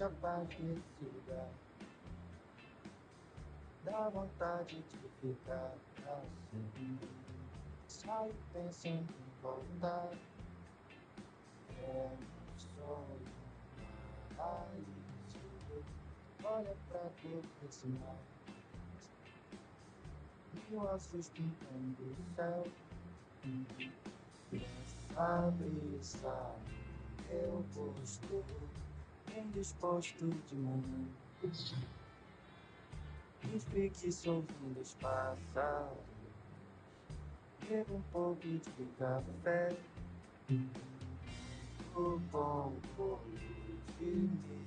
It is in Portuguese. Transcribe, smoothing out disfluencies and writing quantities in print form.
sente a paz nesse lugar. Dá vontade de ficar assim. Saio pensando em voltar. É um sonho, um paraíso. Olha pra todo esse mar. Mil ossos pintando o céu. Essa brisa no meu rosto, bem disposto de manhã. Espreguiço ouvindo os pássaros. Bebo um pouco de café. O bom bolo de mim.